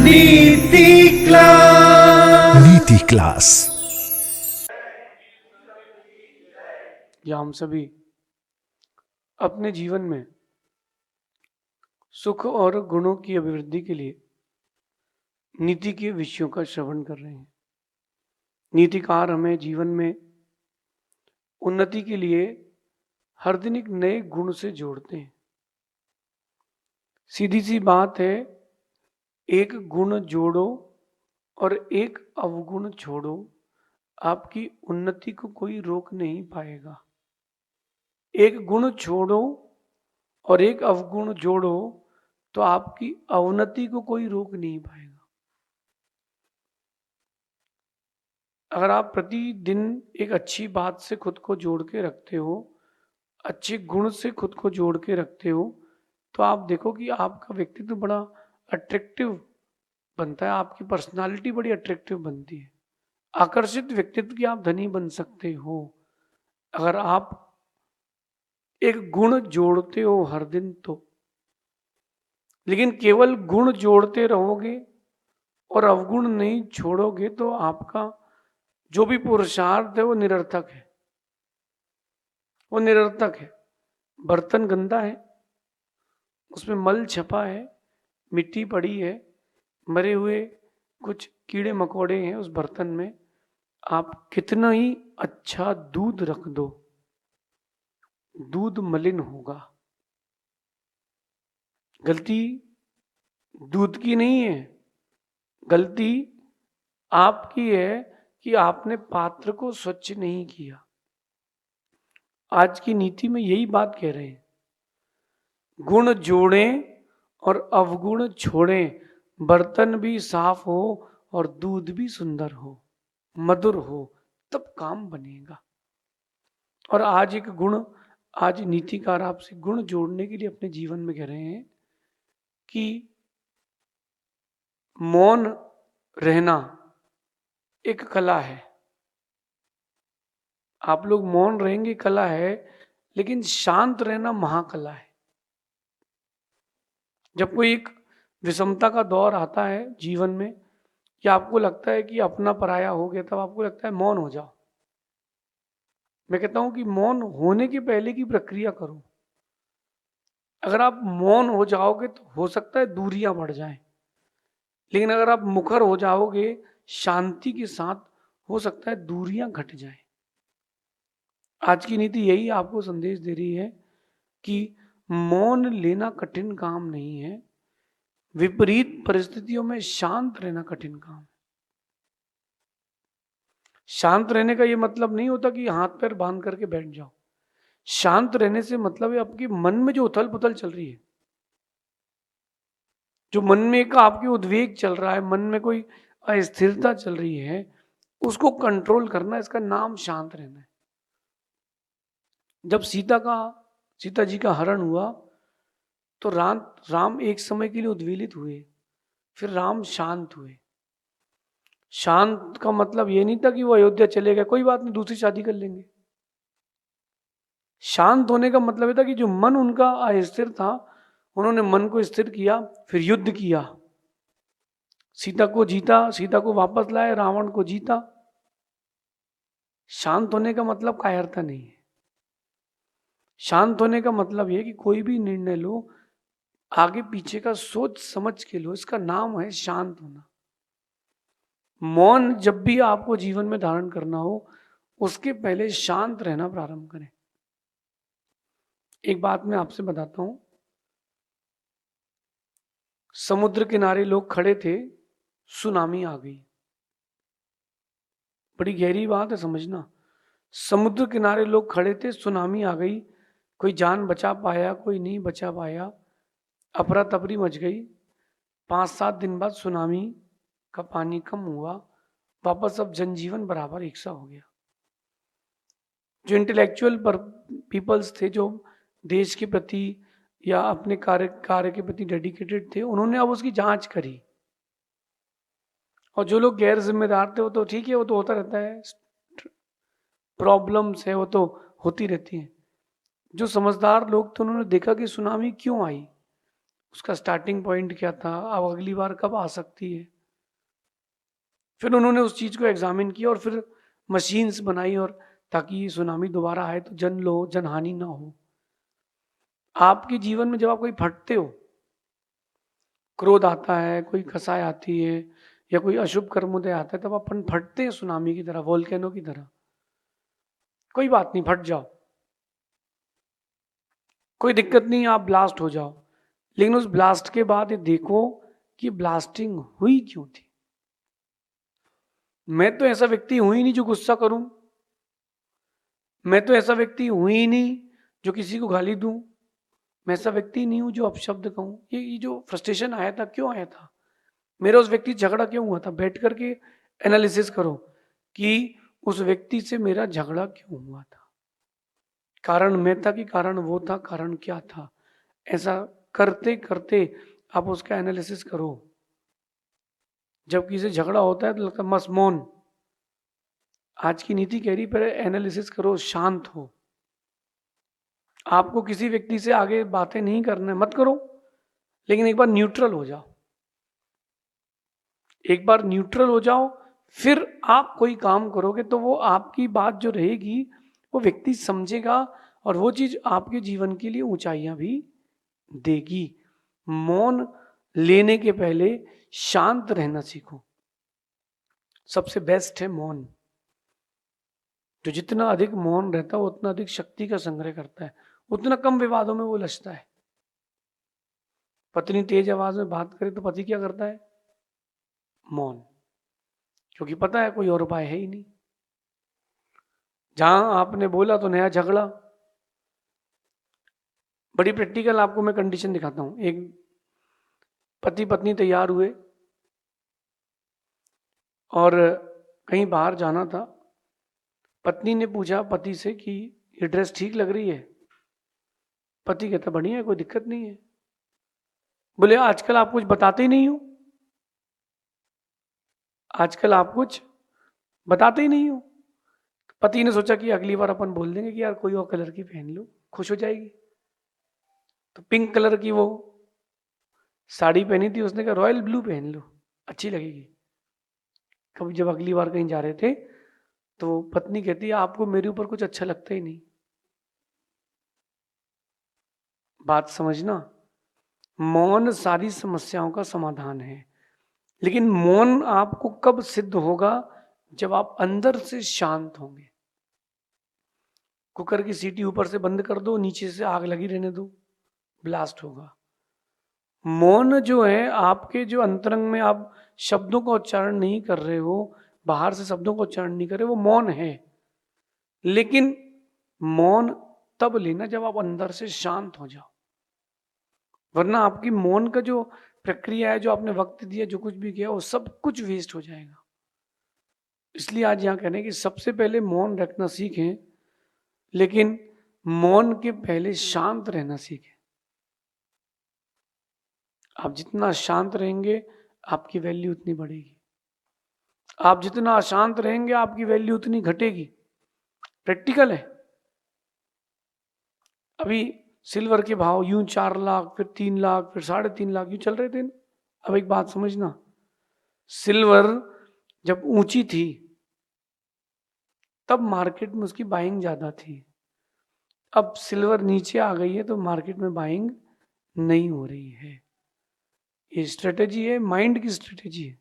नीति क्लास। नीति क्लास। या हम सभी अपने जीवन में सुख और गुणों की अभिवृद्धि के लिए नीति के विषयों का श्रवण कर रहे हैं। नीतिकार हमें जीवन में उन्नति के लिए हर दिन एक नए गुण से जोड़ते हैं। सीधी सी बात है, एक गुण जोड़ो और एक अवगुण छोड़ो, आपकी उन्नति को कोई रोक नहीं पाएगा। एक गुण छोड़ो और एक अवगुण जोड़ो तो आपकी अवनति को कोई रोक नहीं पाएगा। अगर आप प्रतिदिन एक अच्छी बात से खुद को जोड़ के रखते हो, अच्छे गुण से खुद को जोड़ के रखते हो, तो आप देखो कि आपका व्यक्तित्व बड़ा अट्रैक्टिव बनता है, आपकी पर्सनालिटी बड़ी अट्रैक्टिव बनती है। आकर्षित व्यक्तित्व की आप धनी बन सकते हो अगर आप एक गुण जोड़ते हो हर दिन तो। लेकिन केवल गुण जोड़ते रहोगे और अवगुण नहीं छोड़ोगे तो आपका जो भी पुरुषार्थ है वो निरर्थक है। वो निरर्थक है। बर्तन गंदा है, उसमें मल छपा है, मिट्टी पड़ी है, मरे हुए कुछ कीड़े मकोड़े हैं उस बर्तन में, आप कितना ही अच्छा दूध रख दो, दूध मलिन होगा। गलती दूध की नहीं है, गलती आपकी है कि आपने पात्र को स्वच्छ नहीं किया। आज की नीति में यही बात कह रहे हैं, गुण जोड़ें और अवगुण छोड़ें, बर्तन भी साफ हो और दूध भी सुंदर हो, मधुर हो, तब काम बनेगा। और आज एक गुण, आज नीतिकार आपसे गुण जोड़ने के लिए अपने जीवन में कह रहे हैं कि मौन रहना एक कला है। आप लोग मौन रहेंगे कला है, लेकिन शांत रहना महाकला है। जब कोई एक विषमता का दौर आता है जीवन में, कि आपको लगता है कि अपना पराया हो गया, तब आपको लगता है मौन हो जाओ। मैं कहता हूं कि मौन होने के पहले की प्रक्रिया करो। अगर आप मौन हो जाओगे तो हो सकता है दूरियां बढ़ जाएं, लेकिन अगर आप मुखर हो जाओगे शांति के साथ, हो सकता है दूरियां घट जाएं। आज की नीति यही आपको संदेश दे रही है कि मौन लेना कठिन काम नहीं है, विपरीत परिस्थितियों में शांत रहना कठिन काम है। शांत रहने का यह मतलब नहीं होता कि हाथ पैर बांध करके बैठ जाओ। शांत रहने से मतलब है आपके मन में जो उथल पुथल चल रही है, जो मन में एक आपके उद्वेग चल रहा है, मन में कोई अस्थिरता चल रही है, उसको कंट्रोल करना, इसका नाम शांत रहना है। जब सीता जी का हरण हुआ तो राम एक समय के लिए उद्वेलित हुए, फिर राम शांत हुए। शांत का मतलब ये नहीं था कि वो अयोध्या चले गए, कोई बात नहीं दूसरी शादी कर लेंगे। शांत होने का मतलब ये था कि जो मन उनका अस्थिर था, उन्होंने मन को स्थिर किया, फिर युद्ध किया, सीता को जीता, सीता को वापस लाए, रावण को जीता। शांत होने का मतलब कायरता नहीं है। शांत होने का मतलब यह कि कोई भी निर्णय लो, आगे पीछे का सोच समझ के लो, इसका नाम है शांत होना। मौन जब भी आपको जीवन में धारण करना हो, उसके पहले शांत रहना प्रारंभ करें। एक बात मैं आपसे बताता हूं, समुद्र किनारे लोग खड़े थे, सुनामी आ गई। बड़ी गहरी बात है, समझना। समुद्र किनारे लोग खड़े थे, सुनामी आ गई, कोई जान बचा पाया, कोई नहीं बचा पाया, अफरा तफरी मच गई। 5-7 दिन बाद सुनामी का पानी कम हुआ, वापस अब जनजीवन बराबर एक सा हो गया। जो इंटेलेक्चुअल पीपल्स थे, जो देश के प्रति या अपने कार्य के प्रति डेडिकेटेड थे, उन्होंने अब उसकी जांच करी। और जो लोग गैर जिम्मेदार थे, वो तो ठीक है, वो तो होता रहता है, प्रॉब्लम्स है वो तो होती रहती हैं। जो समझदार लोग थे, उन्होंने देखा कि सुनामी क्यों आई। उसका स्टार्टिंग पॉइंट क्या था, अब अगली बार कब आ सकती है। फिर उन्होंने उस चीज को एग्जामिन किया और फिर मशीन्स बनाई, और ताकि सुनामी दोबारा आए तो जनहानि ना हो। आपके जीवन में जब आप कोई फटते हो, क्रोध आता है, कोई कसाय आती है, या कोई अशुभ कर्मोदय आता है, तब अपन फटते हैं सुनामी की तरह, वोल्केनो की तरह। कोई बात नहीं, फट जाओ, कोई दिक्कत नहीं, आप ब्लास्ट हो जाओ। लेकिन उस ब्लास्ट के बाद ये देखो कि ब्लास्टिंग हुई क्यों थी। मैं तो ऐसा व्यक्ति हूं ही नहीं जो गुस्सा करूं, मैं तो ऐसा व्यक्ति हूं ही नहीं जो किसी को गाली दूं, मैं ऐसा व्यक्ति नहीं हूं जो अपशब्द कहूं। ये जो फ्रस्ट्रेशन आया था, क्यों आया था, मेरा उस व्यक्ति से झगड़ा क्यों हुआ था, बैठ करके एनालिसिस करो कि उस व्यक्ति से मेरा झगड़ा क्यों हुआ था। कारण मैं था कि कारण वो था, कारण क्या था। ऐसा करते करते आप उसका एनालिसिस करो। जब किसी से झगड़ा होता है तो लगता है मस्त मौन। आज की नीति कह रही, पर एनालिसिस करो, शांत हो। आपको किसी व्यक्ति से आगे बातें नहीं करना है, मत करो, लेकिन एक बार न्यूट्रल हो जाओ। एक बार न्यूट्रल हो जाओ, फिर आप कोई काम करोगे तो वो आपकी बात जो रहेगी वो व्यक्ति समझेगा, और वो चीज आपके जीवन के लिए ऊंचाइयां भी देगी। मौन लेने के पहले शांत रहना सीखो। सबसे बेस्ट है मौन। जो जितना अधिक मौन रहता है वो उतना अधिक शक्ति का संग्रह करता है, उतना कम विवादों में वो लचता है। पत्नी तेज आवाज में बात करे तो पति क्या करता है, मौन, क्योंकि पता है कोई और उपाय है ही नहीं। जहां आपने बोला तो नया झगड़ा। बड़ी प्रैक्टिकल आपको मैं कंडीशन दिखाता हूं। एक पति पत्नी तैयार हुए और कहीं बाहर जाना था। पत्नी ने पूछा पति से कि ये ड्रेस ठीक लग रही है। पति कहता बढ़िया है, कोई दिक्कत नहीं है। बोले आजकल आप कुछ बताते ही नहीं हो, आजकल आप कुछ बताते ही नहीं हो। पति ने सोचा कि अगली बार अपन बोल देंगे कि यार कोई और कलर की पहन लो, खुश हो जाएगी। तो पिंक कलर की वो साड़ी पहनी थी, उसने कहा रॉयल ब्लू पहन लो, अच्छी लगेगी। कभी जब अगली बार कहीं जा रहे थे तो पत्नी कहती है आपको मेरे ऊपर कुछ अच्छा लगता ही नहीं। बात समझना, मौन सारी समस्याओं का समाधान है। लेकिन मौन आपको कब सिद्ध होगा, जब आप अंदर से शांत होंगे। कुकर की सीटी ऊपर से बंद कर दो, नीचे से आग लगी रहने दो, ब्लास्ट होगा। मौन जो है आपके जो अंतरंग में आप शब्दों का उच्चारण नहीं कर रहे हो, बाहर से शब्दों का उच्चारण नहीं कर रहे, वो मौन है। लेकिन मौन तब लेना जब आप अंदर से शांत हो जाओ, वरना आपकी मौन का जो प्रक्रिया है, जो आपने वक्त दिया, जो कुछ भी किया, वो सब कुछ वेस्ट हो जाएगा। इसलिए आज यहां कहने कि सबसे पहले मौन रखना सीखें, लेकिन मौन के पहले शांत रहना सीखें। आप जितना शांत रहेंगे आपकी वैल्यू उतनी बढ़ेगी, आप जितना अशांत रहेंगे आपकी वैल्यू उतनी घटेगी। प्रैक्टिकल है। अभी सिल्वर के भाव यूं 4 लाख, फिर 3 लाख, फिर 3.5 लाख यूं चल रहे थे। अब एक बात समझना, सिल्वर जब ऊंची थी तब मार्केट में उसकी बाइंग ज्यादा थी। अब सिल्वर नीचे आ गई है तो मार्केट में बाइंग नहीं हो रही है। ये स्ट्रेटेजी है, माइंड की स्ट्रेटेजी है।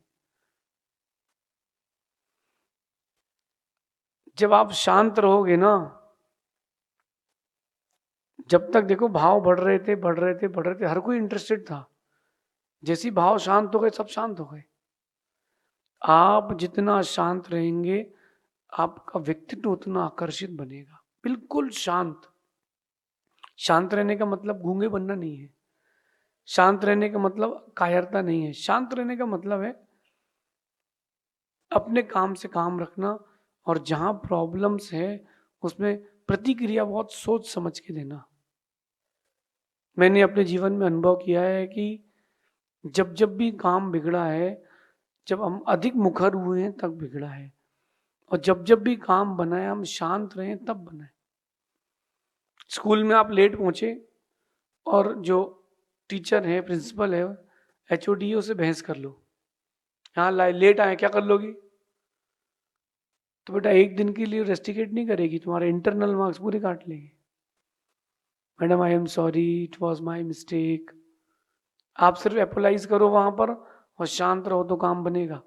जब आप शांत रहोगे ना, जब तक देखो भाव बढ़ रहे थे बढ़ रहे थे बढ़ रहे थे, हर कोई इंटरेस्टेड था। जैसी भाव शांत हो गए सब शांत हो गए। आप जितना शांत रहेंगे आपका व्यक्तित्व उतना आकर्षित बनेगा। बिल्कुल शांत। शांत रहने का मतलब गूंगे बनना नहीं है, शांत रहने का मतलब कायरता नहीं है। शांत रहने का मतलब है अपने काम से काम रखना, और जहां प्रॉब्लम्स है उसमें प्रतिक्रिया बहुत सोच समझ के देना। मैंने अपने जीवन में अनुभव किया है कि जब जब भी काम बिगड़ा है, जब हम अधिक मुखर हुए हैं तब बिगड़ा है, और जब जब भी काम बना है हम शांत रहे तब बना है। स्कूल में आप लेट पहुंचे और जो टीचर है, प्रिंसिपल है, एचओडी है, उससे बहस कर लो। यहाँ लेट आए, क्या कर लोगी? तो बेटा एक दिन के लिए रेस्टिकेट नहीं करेगी, तुम्हारे इंटरनल मार्क्स पूरे काट लेगी। Madam I am sorry, it was my mistake. आप सिर्फ अपोलाइज करो वहां पर और शांत रहो तो काम बनेगा।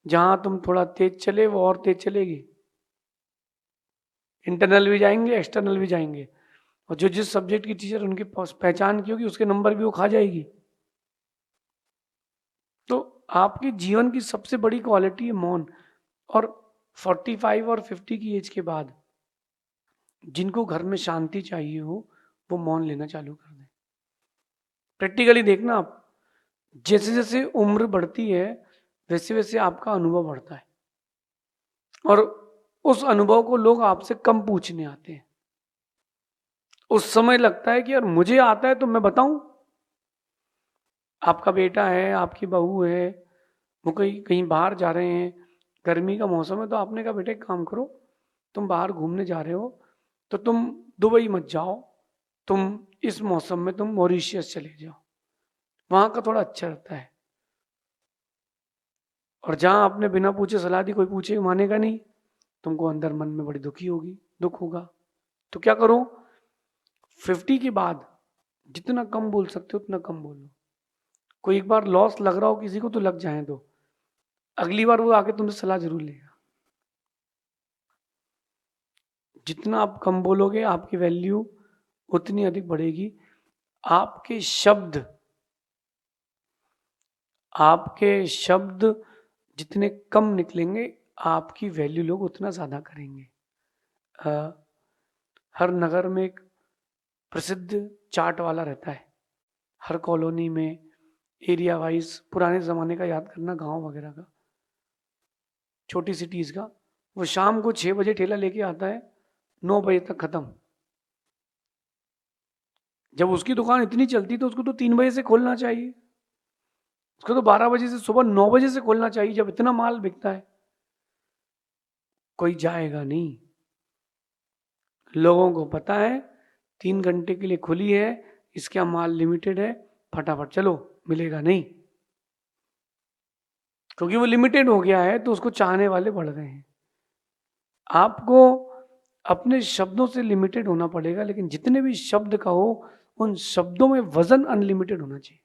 जहां तुम थोड़ा तेज चले वो और तेज चलेगी, इंटरनल भी जाएंगे, एक्सटर्नल भी जाएंगे, और जो जिस सब्जेक्ट की टीचर उनकी पहचान की होगी उसके नंबर भी वो खा जाएगी। तो आपके जीवन की सबसे बड़ी क्वालिटी है मौन। और 45 और 50 की एज के बाद जिनको घर में शांति चाहिए हो वो मौन लेना चालू कर दें। प्रैक्टिकली देखना आप, जैसे जैसे उम्र बढ़ती है वैसे वैसे आपका अनुभव बढ़ता है, और उस अनुभव को लोग आपसे कम पूछने आते हैं। उस समय लगता है कि यार मुझे आता है तो मैं बताऊं। आपका बेटा है, आपकी बहू है, वो कहीं कहीं बाहर जा रहे हैं, गर्मी का मौसम है, तो आपने कहा बेटा एक काम करो, तुम बाहर घूमने जा रहे हो तो तुम दुबई मत जाओ, तुम इस मौसम में तुम मॉरिशियस चले जाओ, वहां का थोड़ा अच्छा रहता है। और जहां आपने बिना पूछे सलाह दी, कोई पूछे मानेगा नहीं, तुमको अंदर मन में बड़ी दुख होगा। तो क्या करो, 50 के बाद जितना कम बोल सकते हो उतना कम बोलो। कोई एक बार लॉस लग रहा हो किसी को तो लग जाए दो, अगली बार वो आके तुमसे सलाह जरूर लेगा। जितना आप कम बोलोगे आपकी वैल्यू उतनी अधिक बढ़ेगी। आपके शब्द आपके शब्द जितने कम निकलेंगे आपकी वैल्यू लोग उतना ज्यादा करेंगे। हर नगर में एक प्रसिद्ध चाट वाला रहता है, हर कॉलोनी में, एरिया वाइज, पुराने जमाने का याद करना, गांव वगैरह का, छोटी सिटीज का। वो शाम को 6 बजे ठेला लेके आता है, 9 बजे तक खत्म। जब उसकी दुकान इतनी चलती तो उसको तो 3 बजे से खोलना चाहिए, उसको तो 12 बजे से, सुबह 9 बजे से खोलना चाहिए जब इतना माल बिकता है। कोई जाएगा नहीं, लोगों को पता है 3 घंटे के लिए खुली है, इसका माल लिमिटेड है, फटाफट चलो, मिलेगा नहीं। क्योंकि वो लिमिटेड हो गया है तो उसको चाहने वाले बढ़ गए हैं। आपको अपने शब्दों से लिमिटेड होना पड़ेगा, लेकिन जितने भी शब्द कहो उन शब्दों में वजन अनलिमिटेड होना चाहिए।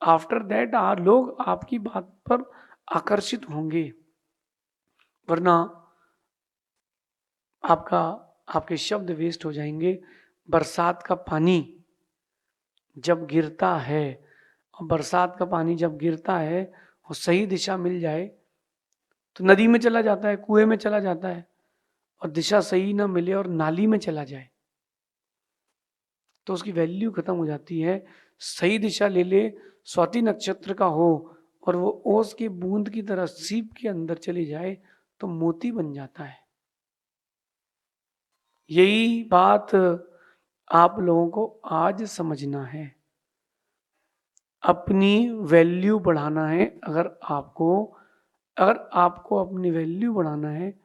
आफ्टर दैट लोग आपकी बात पर आकर्षित होंगे, वरना आपके शब्द वेस्ट हो जाएंगे। बरसात का पानी जब गिरता है, और बरसात का पानी जब गिरता है और सही दिशा मिल जाए तो नदी में चला जाता है, कुएं में चला जाता है, और दिशा सही ना मिले और नाली में चला जाए तो उसकी वैल्यू खत्म हो जाती है। सही दिशा ले ले, स्वाति नक्षत्र का हो और वो ओस की बूंद की तरह सीप के अंदर चली जाए तो मोती बन जाता है। यही बात आप लोगों को आज समझना है। अपनी वैल्यू बढ़ाना है। अगर आपको अपनी वैल्यू बढ़ाना है,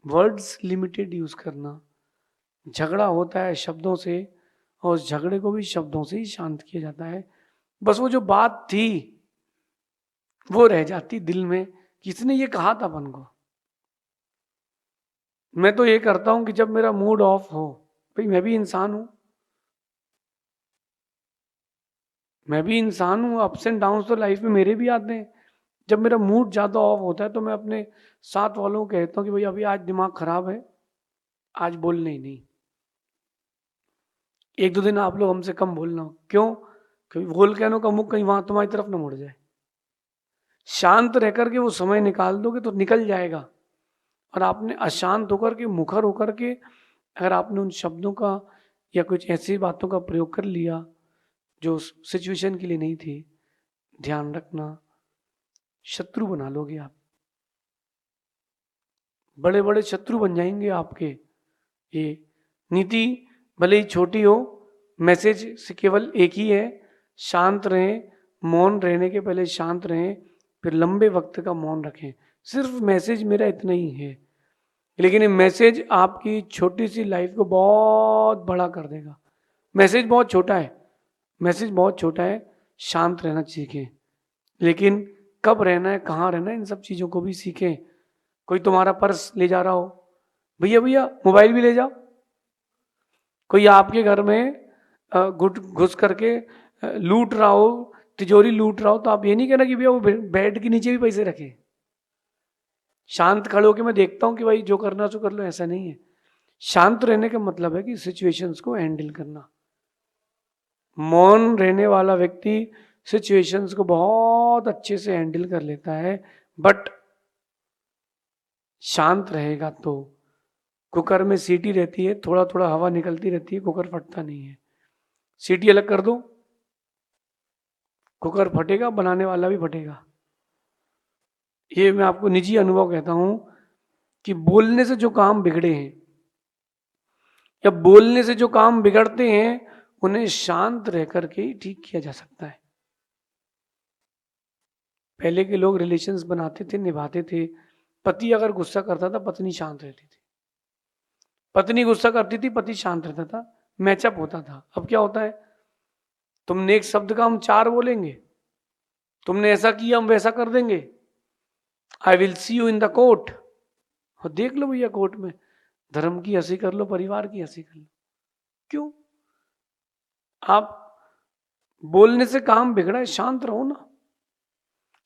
वर्ड्स लिमिटेड यूज करना। झगड़ा होता है शब्दों से, और उस झगड़े को भी शब्दों से ही शांत किया जाता है। बस वो जो बात थी वो रह जाती दिल में, किसने ये कहा था अपन को। मैं तो ये करता हूं कि जब मेरा मूड ऑफ हो, भाई मैं भी इंसान हूं, अप्स एंड डाउन तो लाइफ में मेरे भी आते हैं। जब मेरा मूड ज्यादा ऑफ होता है तो मैं अपने साथ वालों को कहता हूँ कि भाई अभी आज दिमाग खराब है, आज बोलना ही नहीं। 1-2 दिन आप लोग हमसे कम बोलना। क्यों? क्योंकि बोल कहने का मुख कहीं वहां तुम्हारी तरफ ना मुड़ जाए। शांत रह करके वो समय निकाल दोगे तो निकल जाएगा। और आपने अशांत होकर के, मुखर होकर के, अगर आपने उन शब्दों का या कुछ ऐसी बातों का प्रयोग कर लिया जो सिचुएशन के लिए नहीं थी, ध्यान रखना शत्रु बना लोगे आप। बड़े बड़े शत्रु बन जाएंगे आपके। ये नीति भले ही छोटी हो, मैसेज से केवल एक ही है, शांत रहें। मौन रहने के पहले शांत रहें, फिर लंबे वक्त का मौन रखें। सिर्फ मैसेज मेरा इतना ही है, लेकिन ये मैसेज आपकी छोटी सी लाइफ को बहुत बड़ा कर देगा। मैसेज बहुत छोटा है, मैसेज बहुत छोटा है, शांत रहना सीखें। लेकिन कब रहना है, कहाँ रहना है, इन सब चीज़ों को भी सीखें। कोई तुम्हारा पर्स ले जा रहा हो, भैया भैया मोबाइल भी ले जाओ। कोई आपके घर में घुस करके लूट रहा हो, तिजोरी लूट रहा हो, तो आप ये नहीं कहना कि भैया वो बेड के नीचे भी पैसे रखे। शांत खड़े होकर मैं देखता हूँ कि भाई जो करना सो कर लो, ऐसा नहीं है। शांत रहने का मतलब है कि सिचुएशंस को हैंडल करना। मौन रहने वाला व्यक्ति सिचुएशंस को बहुत अच्छे से हैंडल कर लेता है। बट शांत रहेगा तो, कुकर में सीटी रहती है, थोड़ा थोड़ा हवा निकलती रहती है, कुकर फटता नहीं है। सीटी अलग कर दो, कुकर फटेगा, बनाने वाला भी फटेगा। ये मैं आपको निजी अनुभव कहता हूं कि बोलने से जो काम बिगड़े हैं या बोलने से जो काम बिगड़ते हैं, उन्हें शांत रह करके ही ठीक किया जा सकता है। पहले के लोग रिलेशंस बनाते थे, निभाते थे। पति अगर गुस्सा करता था, पत्नी शांत रहती थी। पत्नी गुस्सा करती थी, पति शांत रहता था, मैचअप होता था। अब क्या होता है, तुमने एक शब्द का हम 4 बोलेंगे, तुमने ऐसा किया हम वैसा कर देंगे, I will see you in the court. और देख लो भैया कोर्ट में, धर्म की हंसी कर लो, परिवार की हंसी कर लो। क्यों? आप बोलने से काम बिगड़ा है, शांत रहो ना।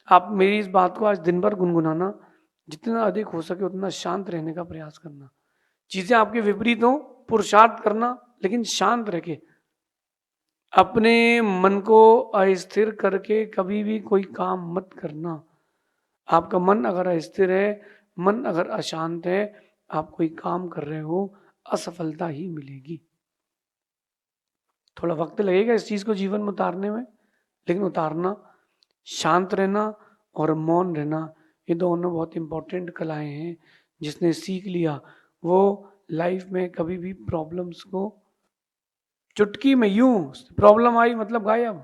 आप मेरी इस बात को आज दिन भर गुनगुनाना, जितना अधिक हो सके उतना शांत रहने का प्रयास करना। चीजें आपके विपरीत हो, पुरुषार्थ करना, लेकिन शांत रह के। अपने मन को अस्थिर करके कभी भी कोई काम मत करना। आपका मन अगर अस्थिर है, मन अगर अशांत है, आप कोई काम कर रहे हो, असफलता ही मिलेगी। थोड़ा वक्त लगेगा इस चीज को जीवन में उतारने में, लेकिन उतारना, शांत रहना और मौन रहना, ये दोनों बहुत इंपॉर्टेंट कलाएं हैं। जिसने सीख लिया वो लाइफ में कभी भी प्रॉब्लम्स को, चुटकी में यूं प्रॉब्लम आई मतलब गायब।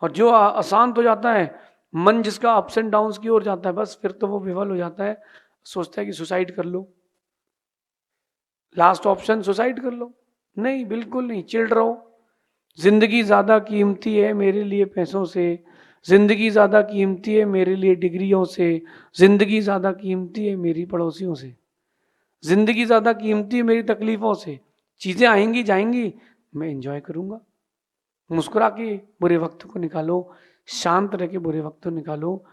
और जो अशांत हो जाता है, मन जिसका अप्स एंड डाउन्स की ओर जाता है, बस फिर तो वो विफल हो जाता है, सोचता है कि सुसाइड कर लो। लास्ट ऑप्शन सुसाइड कर लो। नहीं, बिल्कुल नहीं, चिल्ड रहो। जिंदगी ज्यादा कीमती है मेरे लिए पैसों से, जिंदगी ज्यादा कीमती है मेरे लिए डिग्रियों से, जिंदगी ज्यादा कीमती है मेरी पड़ोसियों से, जिंदगी ज्यादा कीमती है मेरी तकलीफों से। चीजें आएंगी जाएंगी, मैं एंजॉय करूंगा। मुस्कुरा के बुरे वक्त को निकालो, शांत रह के बुरे वक्त को निकालो।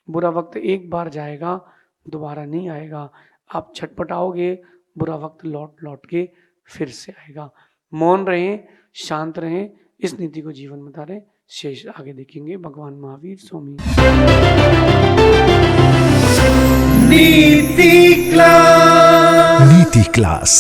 बुरा वक्त एक बार जाएगा, दोबारा नहीं आएगा। आप छटपटाओगे, बुरा वक्त लौट लौट के फिर से आएगा। मौन रहें, शांत रहें, इस नीति को जीवन में उतारें। शेष आगे देखेंगे। भगवान महावीर स्वामी। नीति क्लास। नीति क्लास।